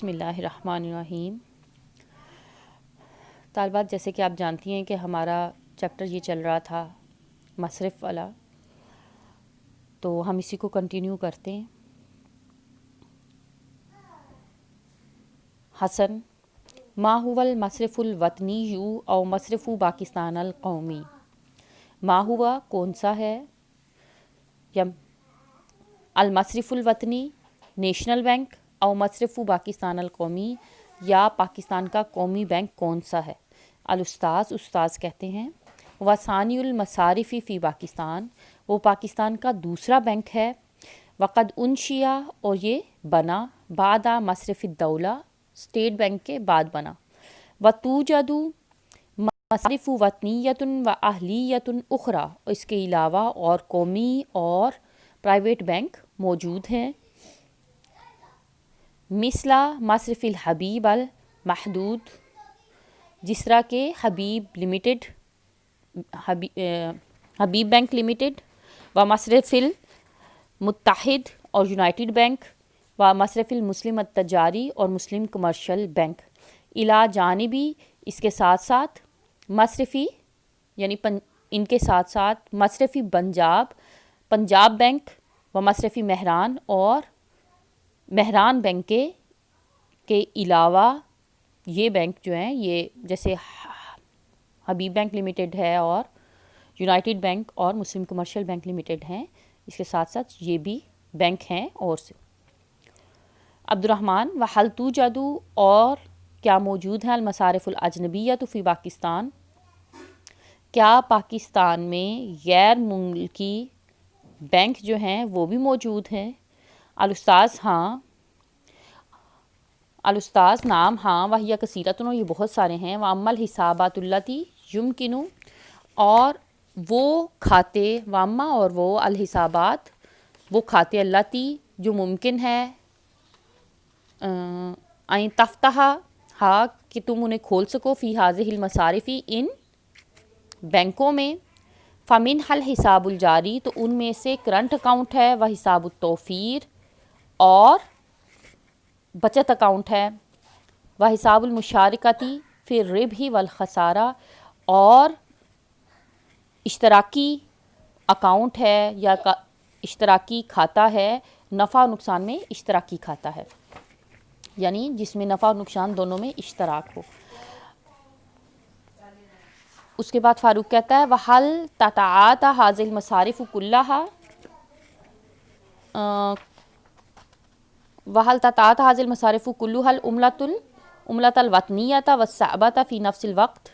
بسم اللہ الرحمن الرحیم۔ طالبات، جیسے کہ آپ جانتی ہیں کہ ہمارا چیپٹر یہ چل رہا تھا مصرف والا، تو ہم اسی کو کنٹینیو کرتے ہیں۔ حسن، ما هو المصرف الوطنی او مصرف پاکستان القومی؟ ما ہوا کون سا ہے، یا المصرف الوطنی نیشنل بینک، او مصرف پاکستان القومی یا پاکستان کا قومی بینک کون سا ہے؟ الاستاذ، استاذ کہتے ہیں، وثانی المصارف فی پاکستان، وہ پاکستان کا دوسرا بینک ہے، وقد انشیا، اور یہ بنا، بعد مصرف الدولہ، اسٹیٹ بینک کے بعد بنا، وتوجد مصارف وطنیت و اہلیت اخرى، اس کے علاوہ اور قومی اور پرائیویٹ بینک موجود ہیں، مثل مصرف الحبیب المحدود، جس طرح کہ حبیب لمیٹڈ، حبیب بینک لمیٹڈ، و مصرف المتحد اور یونائٹڈ بینک، و مصرف المسلم التجاری اور مسلم کمرشل بینک، الا جانبی، اس کے ساتھ ساتھ، مصرفی یعنی ان کے ساتھ ساتھ مصرفی پنجاب بینک، و مصرفی مہران اور مہران بینک کے علاوہ یہ بینک جو ہیں، یہ جیسے حبیب بینک لمیٹڈ ہے اور یونائٹڈ بینک اور مسلم کمرشل بینک لمیٹڈ ہیں، اس کے ساتھ ساتھ یہ بھی بینک ہیں اور سے۔ عبد الرحمن، وحل توجد، اور کیا موجود ہیں، المصارف الاجنبیۃ فی پاکستان، کیا پاکستان میں غیر ملکی بینک جو ہیں وہ بھی موجود ہیں؟ الاستاذ، ہاں، الاستاذ، نام، ہاں، وہی کثیرۃ، اور یہ بہت سارے ہیں، واما الحسابات التی یمکن، اور وہ کھاتے، واما اور وہ الحسابات، وہ کھاتے، التی جو ممکن ہے، این تفتح، ہاں، کہ تم انہیں کھول سکو، فی ہذہ المصارف، ان بینکوں میں، فمن الحساب الجاری، تو ان میں سے کرنٹ اکاؤنٹ ہے، وہ حساب التوفیر، اور بچت اکاؤنٹ ہے، وہ حساب المشارکتی فی الربح والخسارہ، اور اشتراکی اکاؤنٹ ہے یا اشتراکی کھاتا ہے، نفع و نقصان میں اشتراکی کھاتا ہے، یعنی جس میں نفع و نقصان دونوں میں اشتراک ہو۔ اس کے بعد فاروق کہتا ہے، وَحَلْ تَتَعَاطَى هَذِهِ الْمَصَارِفُ كُلَّهَا، وَحَلْ تَتَعَاطَى هَذِهِ الْمَصَارِفُ كُلُّهَا الْعُمْلَةَ الْوَطْنِيَّةَ وَالصَّعْبَةَ فِي نَفْسِ الْوَقْتِ،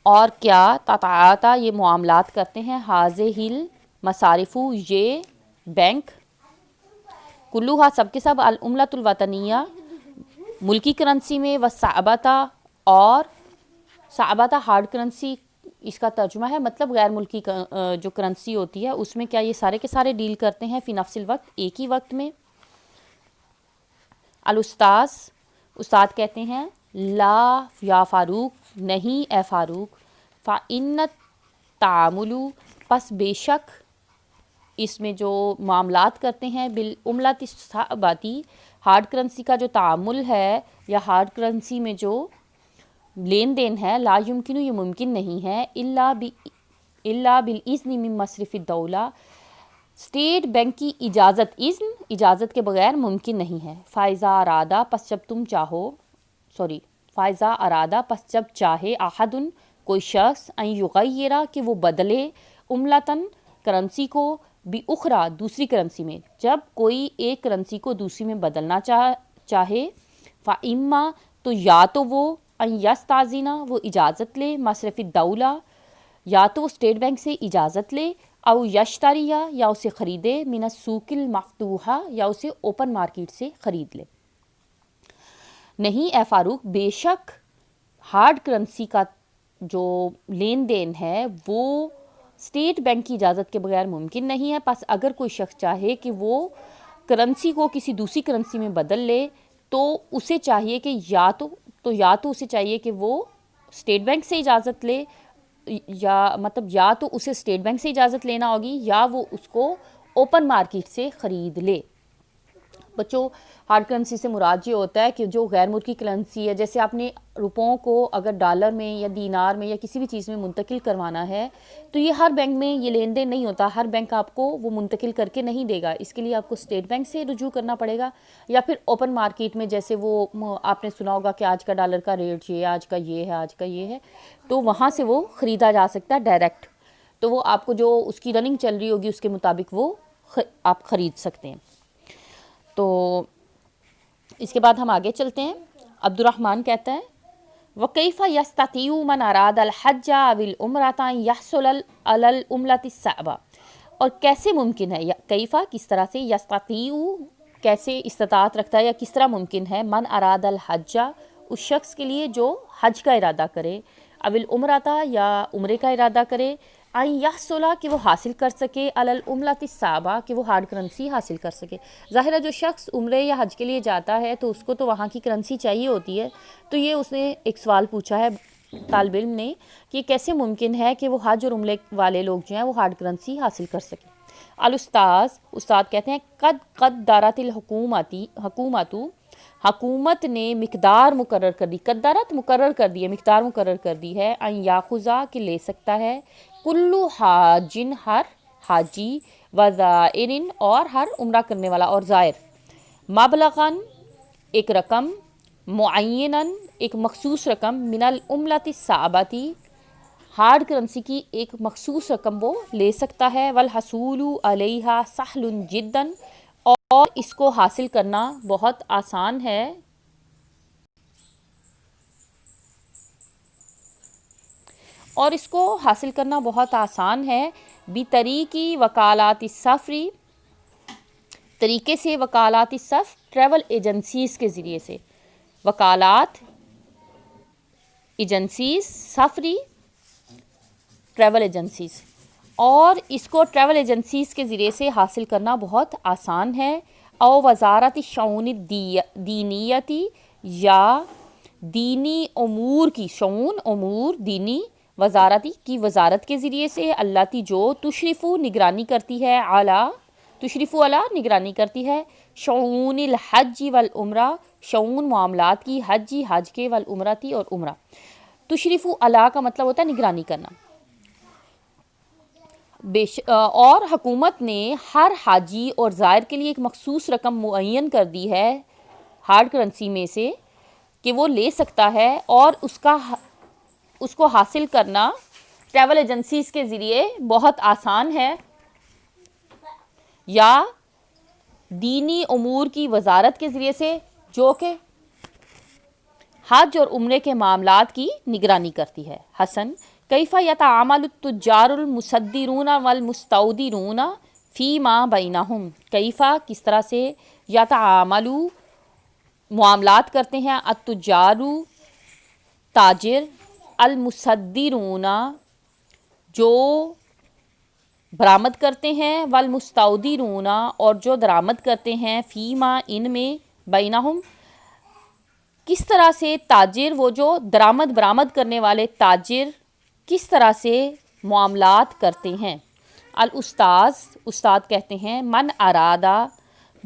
اور کیا تتعاطیٰ یہ معاملات کرتے ہیں، هَذِهِ الْمَصَارِفُ یہ بینک، كُلُّهَا سب کے سب، الْعُمْلَةُ الْوَطْنِيَّةَ ملکی کرنسی میں، وَالصَّعْبَةَ اور صعبہ ہارڈ کرنسی، اس کا ترجمہ ہے مطلب غیر ملکی جو کرنسی ہوتی ہے اس میں کیا یہ سارے کے سارے ڈیل کرتے ہیں، فی نفس الوقت، ایک ہی وقت میں۔ الاستاذ، استاد کہتے ہیں، لا یا فاروق، نہیں اے فاروق، فإن التعامل، پس بے شک اس میں جو معاملات کرتے ہیں، بالعملۃ الصعبۃ، ہارڈ کرنسی کا جو تعامل ہے یا ہارڈ کرنسی میں جو لین دین ہے، لا یمکن، یہ ممکن نہیں ہے، الا بالاذن من مصرف الدولہ، اسٹیٹ بینک کی اجازت کے بغیر ممکن نہیں ہے۔ فائزہ ارادہ، پس جب تم چاہو، فائزہ ارادہ، پس جب چاہے، احد کوئی شخص، ان یغیرہ کہ وہ بدلے، عملتاً کرنسی کو، باخرى دوسری کرنسی میں، جب کوئی ایک کرنسی کو دوسری میں بدلنا چاہے، فاما تو یا تو وہ، ان یستاذن وہ اجازت لے، مصرف الدولہ یا تو وہ اسٹیٹ بینک سے اجازت لے، او یشتری یا اسے خریدے، من السوق المفتوحہ یا اسے اوپن مارکیٹ سے خرید لے۔ نہیں اے فاروق، بے شک ہارڈ کرنسی کا جو لین دین ہے وہ اسٹیٹ بینک کی اجازت کے بغیر ممکن نہیں ہے، پس اگر کوئی شخص چاہے کہ وہ کرنسی کو کسی دوسری کرنسی میں بدل لے تو اسے چاہیے کہ یا تو اسے چاہیے کہ وہ اسٹیٹ بینک سے اجازت لے، یا تو اسے اسٹیٹ بینک سے اجازت لینا ہوگی، یا وہ اس کو اوپن مارکیٹ سے خرید لے۔ بچوں ہارڈ کرنسی سے مراد یہ ہوتا ہے کہ جو غیر ملکی کرنسی ہے، جیسے آپ نے روپوں کو اگر ڈالر میں یا دینار میں یا کسی بھی چیز میں منتقل کروانا ہے تو یہ ہر بینک میں یہ لین دین نہیں ہوتا، ہر بینک آپ کو وہ منتقل کر کے نہیں دے گا، اس کے لیے آپ کو اسٹیٹ بینک سے رجوع کرنا پڑے گا، یا پھر اوپن مارکیٹ میں، جیسے وہ آپ نے سنا ہوگا کہ آج کا ڈالر کا ریٹ یہ ہے، آج کا یہ ہے، آج کا یہ ہے، تو وہاں سے وہ خریدا جا سکتا ہے ڈائریکٹ، تو وہ آپ کو جو اس کی رننگ چل رہی ہوگی اس کے مطابق وہ آپ خرید سکتے ہیں۔ تو اس کے بعد ہم آگے چلتے ہیں۔ عبد الرحمن کہتا ہے وَكَيْفَ يَسْتَطِيعُ مَنْ أَرَادَ الْحَجَّ أَوِ الْعُمْرَةَ أَنْ يَحْصُلَ عَلَى الْعُمْلَةِ الصَّعْبَةِ، اور کیسے ممکن ہے، کیفا کس طرح سے، یستطیع کیسے استطاعت رکھتا ہے یا کس طرح ممکن ہے، من اراد الحج اس شخص کے لیے جو حج کا ارادہ کرے، او العمرۃ یا عمرے کا ارادہ کرے، ان یحصل کہ وہ حاصل کر سکے، علی العملۃ الصعبہ کہ وہ ہارڈ کرنسی حاصل کر سکے۔ ظاہر ہے جو شخص عمرے یا حج کے لیے جاتا ہے تو اس کو تو وہاں کی کرنسی چاہیے ہوتی ہے، تو یہ اس نے ایک سوال پوچھا ہے طالب علم نے کہ کیسے ممکن ہے کہ وہ حج اور عمرے والے لوگ جو ہیں وہ ہارڈ کرنسی حاصل کر سکیں۔ استاد کہتے ہیں قد قدرت حکومت نے مقدار مقرر کر دی، قدرت مقرر کر دی ہے، مقدار مقرر کر دی ہے، ان یاخذا کہ لے سکتا ہے، کلو حاجن ہر حاجی و زائرن اور ہر عمرہ کرنے والا اور زائر، مبلغاً ایک رقم، معیناً ایک مخصوص رقم، من العملۃ الصعبۃ ہارڈ کرنسی کی ایک مخصوص رقم وہ لے سکتا ہے، والحصول علیہا سہل جدا اور اس کو حاصل کرنا بہت آسان ہے، بطریقی وکالات السفری طریقے سے، وکالات السفر ٹریول ایجنسیز کے ذریعے سے، وکالات ایجنسیز سفری ٹریول ایجنسیز، اور اس کو ٹریول ایجنسیز کے ذریعے سے حاصل کرنا بہت آسان ہے، او وزارت شؤون دینیتی یا دینی امور کی، شؤون امور دینی وزارتی کی وزارت کے ذریعے سے، اللاتی جو تشرف نگرانی کرتی ہے، تشریف نگرانی کرتی ہے، شؤون الحج والعمرہ شؤون معاملات کی، حج کے، والعمرتی اور عمرہ، تشریف کا مطلب ہوتا ہے نگرانی کرنا، اور حکومت نے ہر حاجی اور زائر کے لیے ایک مخصوص رقم معین کر دی ہے ہارڈ کرنسی میں سے کہ وہ لے سکتا ہے، اور اس کو حاصل کرنا ٹریول ایجنسیز کے ذریعے بہت آسان ہے، یا دینی امور کی وزارت کے ذریعے سے جو کہ حج اور عمرے کے معاملات کی نگرانی کرتی ہے۔ حسن کیف یتعامل التجار المصدرون والمستودرون فیما بینہم، کیفا کس طرح سے، یتعامل معاملات کرتے ہیں، التجار تاجر، المصدرون جو برآمد کرتے ہیں، والمستودرون اور جو درآمد کرتے ہیں، فیما ان میں، بینہم کس طرح سے، تاجر وہ جو درآمد برآمد کرنے والے تاجر کس طرح سے معاملات کرتے ہیں۔ استاد کہتے ہیں من ارادہ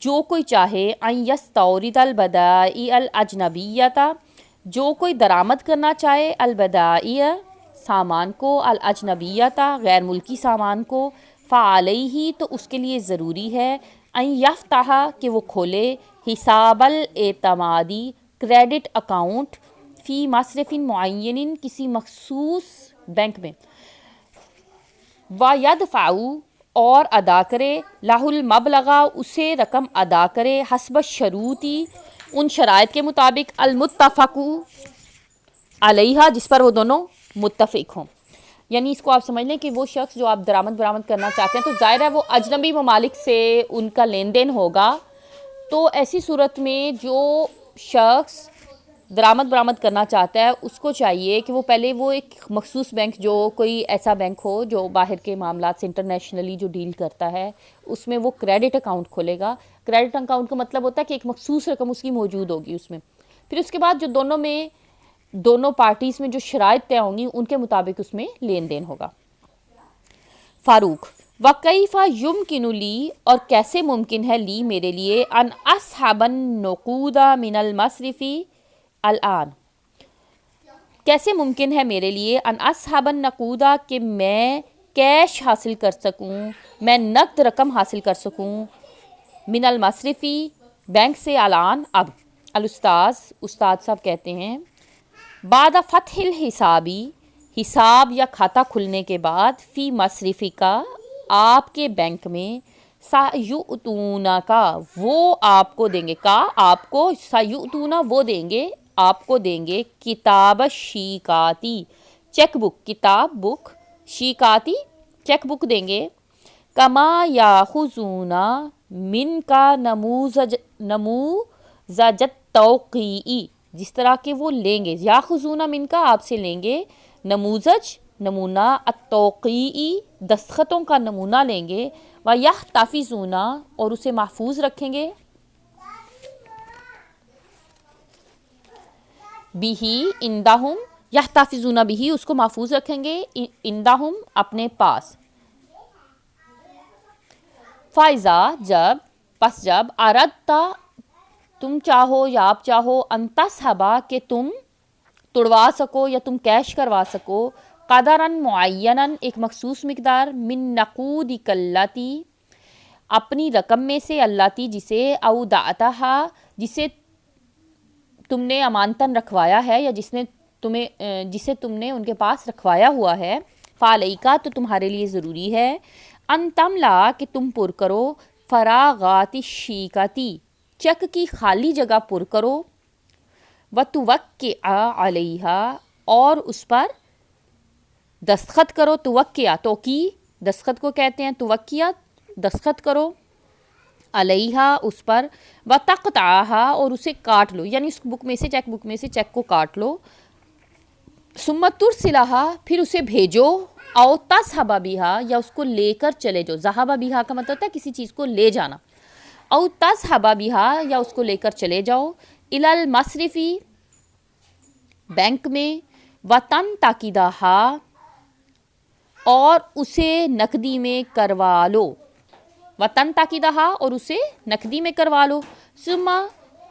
جو کوئی چاہے، ان یستورد البضائع الاجنبیۃ جو کوئی درآمد کرنا چاہے، البضائع سامان کو، الاجنبیۃ غیر ملکی سامان کو، فعلیہ تو اس کے لیے ضروری ہے، ان یفتح کہ وہ کھولے، حساب الاعتمادی کریڈٹ اکاؤنٹ، فی مصرف معین کسی مخصوص بینک میں، وَيَدْفَعُ اور ادا کرے، لَهُ الْمَبْلَغَ اسے رقم ادا کرے، حسب الشروطی ان شرائط کے مطابق، المتفق علیہا جس پر وہ دونوں متفق ہوں۔ یعنی اس کو آپ سمجھ لیں کہ وہ شخص جو آپ درآمد برآمد کرنا چاہتے ہیں تو ظاہر ہے وہ اجنبی ممالک سے ان کا لین دین ہوگا، تو ایسی صورت میں جو شخص درآمد برآمد کرنا چاہتا ہے اس کو چاہیے کہ وہ پہلے وہ ایک مخصوص بینک، جو کوئی ایسا بینک ہو جو باہر کے معاملات سے انٹرنیشنلی جو ڈیل کرتا ہے، اس میں وہ کریڈٹ اکاؤنٹ کھولے گا۔ کریڈٹ اکاؤنٹ کا مطلب ہوتا ہے کہ ایک مخصوص رقم اس کی موجود ہوگی اس میں، پھر اس کے بعد جو دونوں پارٹیز میں جو شرائط طے ہوں گی ان کے مطابق اس میں لین دین ہوگا۔ فاروق وَكَيْفَ يُمْكِنُ لی اور کیسے ممکن ہے لی میرے لیے ان اصحب النقود من المصرف الآن کیسے ممکن ہے میرے لیے ان اصحب النقود کہ میں کیش حاصل کر سکوں، میں نقد رقم حاصل کر سکوں، من المصرفی بینک سے الآن اب۔ استاد صاحب کہتے ہیں بعد فتح الحسابی حساب یا کھاتہ کھلنے کے بعد فی مصرفی کا آپ کے بینک میں سایؤتونا کا وہ آپ کو دیں گے، کا آپ کو، سایؤتونا وہ دیں گے آپ کو دیں گے، کتاب شیکاتی چیک بک، کتاب بک، شیکاتی چیک بک دیں گے، کما یاخذون من کا نموذج توقیعی جس طرح کہ وہ لیں گے، یاخذون من کا آپ سے لیں گے، نموذج نمونہ، التوقیعی دستخطوں کا نمونہ لیں گے، وَيَحْتَفِظُونَ اور اسے محفوظ رکھیں گے، بِهِ عندہم یحتفظون بِهِ اس کو محفوظ رکھیں گے، عندہم اپنے پاس، فَإِذَا جب اردتا تم چاہو یا آپ چاہو، ان تصحبا کہ تم توڑوا سکو یا تم کیش کروا سکو، قدراً معیناً ایک مخصوص مقدار، من نقود کلاتی اپنی رقم میں سے، اللاتی جسے، اودعتہا جسے تم نے امانتاً رکھوایا ہے یا جسے تم نے ان کے پاس رکھوایا ہوا ہے، فعلیکا تو تمہارے لیے ضروری ہے، ان تملا کہ تم پر کرو، فراغات الشیکاتی چیک کی خالی جگہ پر کرو، وتوقع علیہا اور اس پر دستخط کرو، توقع توقیع دستخط کو کہتے ہیں، توقع دستخط کرو، علیہا اس پر، وتقطعہا اور اسے کاٹ لو، یعنی اس بک میں سے، چیک بک میں سے چیک کو کاٹ لو، ثم ترسلہا پھر اسے بھیجو، او تذهب بها یا اس کو لے کر چلے جاؤ، ذهب بها کا مطلب ہوتا ہے کسی چیز کو لے جانا، او تذهب بها یا اس کو لے کر چلے جاؤ، الی المصرفی بینک میں، وتنتقدہا اور اسے نقدی میں کروا لو، وتنتقدہا اور اسے نقدی میں کروا لو، ثم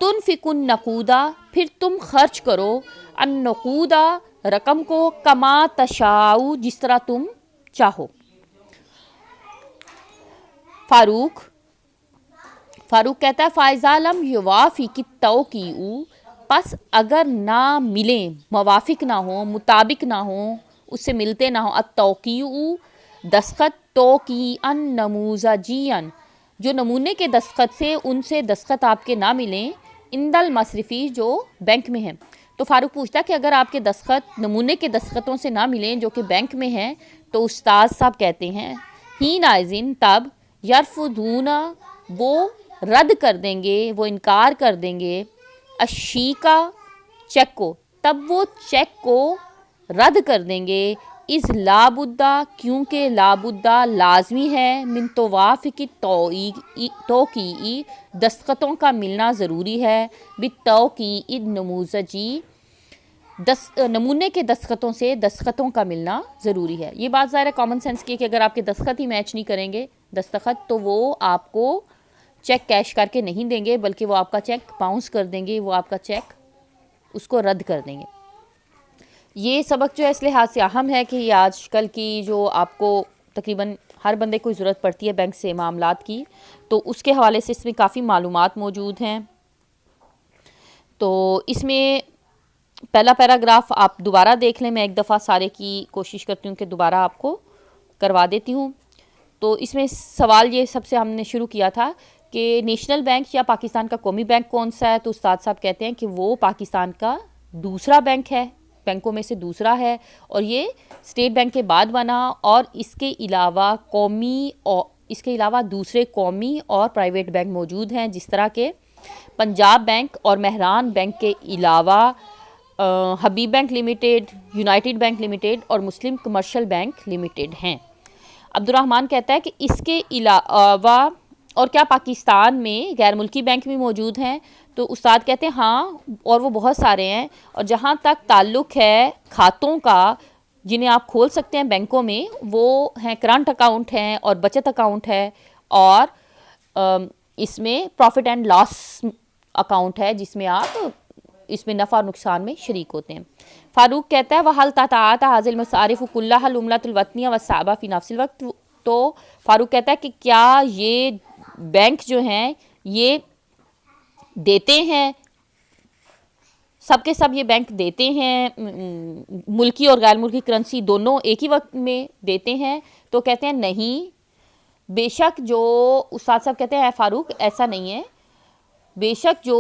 تنفق النقود پھر تم خرچ کرو، النقود رقم کو، کما تشاؤ جس طرح تم چاہو۔ فاروق کہتا ہے فائزہ لم یوافق التوقیع پس اگر نہ ملیں، موافق نہ ہوں، مطابق نہ ہوں، اس سے ملتے نہ ہوں، التوقیع دستخط، توقیعا نموذجیا جو نمونے کے دستخط سے، ان سے دستخط آپ کے نہ ملیں، عند المصرفی جو بینک میں ہیں، تو فاروق پوچھتا ہے کہ اگر آپ کے دستخط نمونے کے دستخطوں سے نہ ملیں جو کہ بینک میں ہیں، تو استاد صاحب کہتے ہیں ہی نائزن تب، یرفضون وہ رد کر دیں گے، وہ انکار کر دیں گے، الشیکا چیک کو، تب وہ چیک کو رد کر دیں گے، اس لابدہ کیونکہ لابدہ لازمی ہے، من توافق توقیعی دستخطوں کا ملنا ضروری ہے، بالتوقیع نموذجی نمونے کے دستخطوں سے دستخطوں کا ملنا ضروری ہے۔ یہ بات ظاہر ہے کامن سینس کی ہے کہ اگر آپ کے دستخط ہی میچ نہیں کریں گے دستخط، تو وہ آپ کو چیک کیش کر کے نہیں دیں گے، بلکہ وہ آپ کا چیک باؤنس کر دیں گے، وہ آپ کا چیک اس کو رد کر دیں گے۔ یہ سبق جو ہے اس لحاظ سے اہم ہے کہ یہ آج کل کی جو آپ کو تقریباً ہر بندے کو ضرورت پڑتی ہے بینک سے معاملات کی، تو اس کے حوالے سے اس میں کافی معلومات موجود ہیں۔ تو اس میں پہلا پیراگراف آپ دوبارہ دیکھ لیں، میں ایک دفعہ سارے کی کوشش کرتی ہوں کہ دوبارہ آپ کو کروا دیتی ہوں۔ تو اس میں سوال یہ سب سے ہم نے شروع کیا تھا کہ نیشنل بینک یا پاکستان کا قومی بینک کون سا ہے، تو استاد صاحب کہتے ہیں کہ وہ پاکستان کا دوسرا بینک ہے، بینکوں میں سے دوسرا ہے، اور یہ اسٹیٹ بینک کے بعد بنا، اور اس کے علاوہ دوسرے قومی اور پرائیویٹ بینک موجود ہیں، جس طرح کے پنجاب بینک اور مہران بینک کے علاوہ Habib bank limited, united bank limited اور مسلم کمرشل بینک لمیٹیڈ ہیں۔ عبد الرحمن کہتا ہے کہ اس کے علاوہ اور کیا پاکستان میں غیر ملکی بینک بھی موجود ہیں، تو استاد کہتے ہیں ہاں، اور وہ بہت سارے ہیں، اور جہاں تک تعلق ہے کھاتوں کا، جنہیں آپ کھول سکتے ہیں بینکوں میں، وہ ہیں کرنٹ اکاؤنٹ ہیں اور بچت اکاؤنٹ ہے، اور اس میں پروفٹ اینڈ لاس اکاؤنٹ ہے جس میں آپ اس میں نفع اور نقصان میں شریک ہوتے ہیں۔ فاروق کہتا ہے وَحَلْ تَتَعَاطَ هَذِهِ الْمَصَارِفُ كُلَّهَا الْعُمْلَةُ الْوَطْنِيَّةُ وَالصَّعْبَةُ فِي نَفْسِ الْوَقْتِ، تو فاروق کہتا ہے کہ کیا یہ بینک جو ہیں یہ دیتے ہیں، سب کے سب یہ بینک دیتے ہیں ملکی اور غیر ملکی کرنسی دونوں ایک ہی وقت میں دیتے ہیں؟ تو کہتے ہیں نہیں، بے شک جو استاد صاحب کہتے ہیں فاروق ایسا نہیں ہے، بے شک جو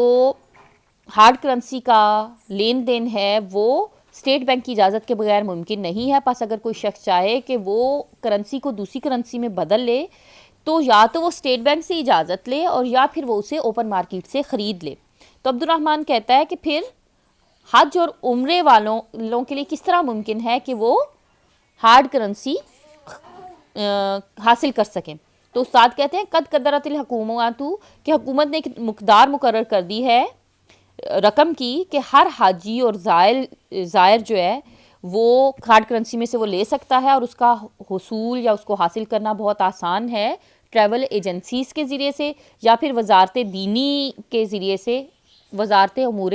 ہارڈ کرنسی کا لین دین ہے وہ اسٹیٹ بینک کی اجازت کے بغیر ممکن نہیں ہے۔ پس اگر کوئی شخص چاہے کہ وہ کرنسی کو دوسری کرنسی میں بدل لے تو یا تو وہ اسٹیٹ بینک سے اجازت لے اور یا پھر وہ اسے اوپن مارکیٹ سے خرید لے۔ تو عبد الرحمن کہتا ہے کہ پھر حج اور عمرے والوں کے لیے کس طرح ممکن ہے کہ وہ ہارڈ کرنسی حاصل کر سکیں؟ تو استاد کہتے ہیں قد قدرت الحکومت، کہ حکومت نے ایک مقدار مقرر کر دی ہے رقم کی کہ ہر حاجی اور زائر جو ہے وہ ہارڈ کرنسی میں سے وہ لے سکتا ہے، اور اس کا حصول یا اس کو حاصل کرنا بہت آسان ہے ٹریول ایجنسیز کے ذریعے سے یا پھر وزارت دینی کے ذریعے سے، وزارت امور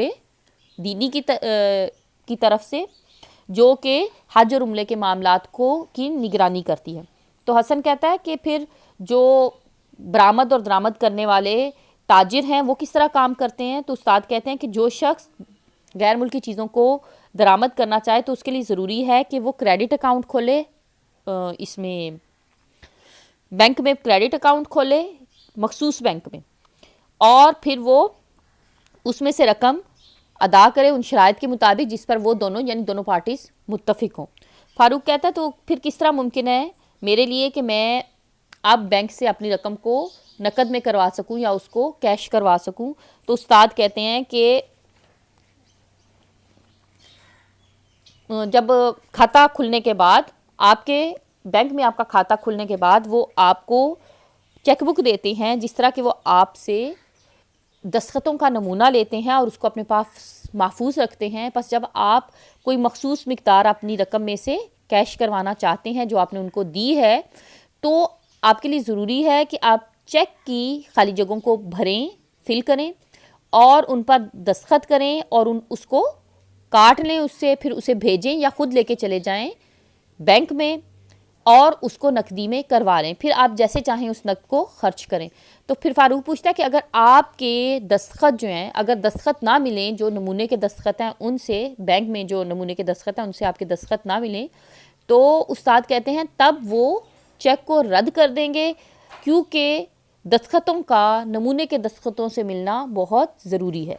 دینی کی طرف سے، جو کہ حج اور عمرے کے معاملات کی نگرانی کرتی ہے۔ تو حسن کہتا ہے کہ پھر جو برآمد اور درآمد کرنے والے تاجر ہیں وہ کس طرح کام کرتے ہیں؟ تو استاد کہتے ہیں کہ جو شخص غیر ملکی چیزوں کو درآمد کرنا چاہے تو اس کے لیے ضروری ہے کہ وہ کریڈٹ اکاؤنٹ کھولے، اس میں بینک میں کریڈٹ اکاؤنٹ کھولے مخصوص بینک میں، اور پھر وہ اس میں سے رقم ادا کرے ان شرائط کے مطابق جس پر وہ دونوں یعنی دونوں پارٹیز متفق ہوں۔ فاروق کہتا ہے تو پھر کس طرح ممکن ہے میرے لیے کہ میں اب بینک سے اپنی رقم کو نقد میں کروا سکوں یا اس کو کیش کروا سکوں؟ تو استاد کہتے ہیں کہ جب کھاتہ کھلنے کے بعد آپ کے بینک میں آپ کا کھاتہ کھلنے کے بعد وہ آپ کو چیک بک دیتے ہیں، جس طرح کہ وہ آپ سے دستخطوں کا نمونہ لیتے ہیں اور اس کو اپنے پاس محفوظ رکھتے ہیں۔ پس جب آپ کوئی مخصوص مقدار اپنی رقم میں سے کیش کروانا چاہتے ہیں جو آپ نے ان کو دی ہے، تو آپ کے لیے ضروری ہے کہ آپ چیک کی خالی جگہوں کو بھریں، فل کریں اور ان پر دستخط کریں اور اس کو کاٹ لیں، اس سے پھر اسے بھیجیں یا خود لے کے چلے جائیں بینک میں اور اس کو نقدی میں کروا لیں، پھر آپ جیسے چاہیں اس نقد کو خرچ کریں۔ تو پھر فاروق پوچھتا ہے کہ اگر آپ کے دستخط جو ہیں، اگر دستخط نہ ملیں جو نمونے کے دستخط ہیں ان سے، بینک میں جو نمونے کے دستخط ہیں ان سے آپ کے دستخط نہ ملیں، تو استاد کہتے ہیں تب وہ چیک کو رد کر دیں گے، کیونکہ دستخطوں کا نمونے کے دستخطوں سے ملنا بہت ضروری ہے۔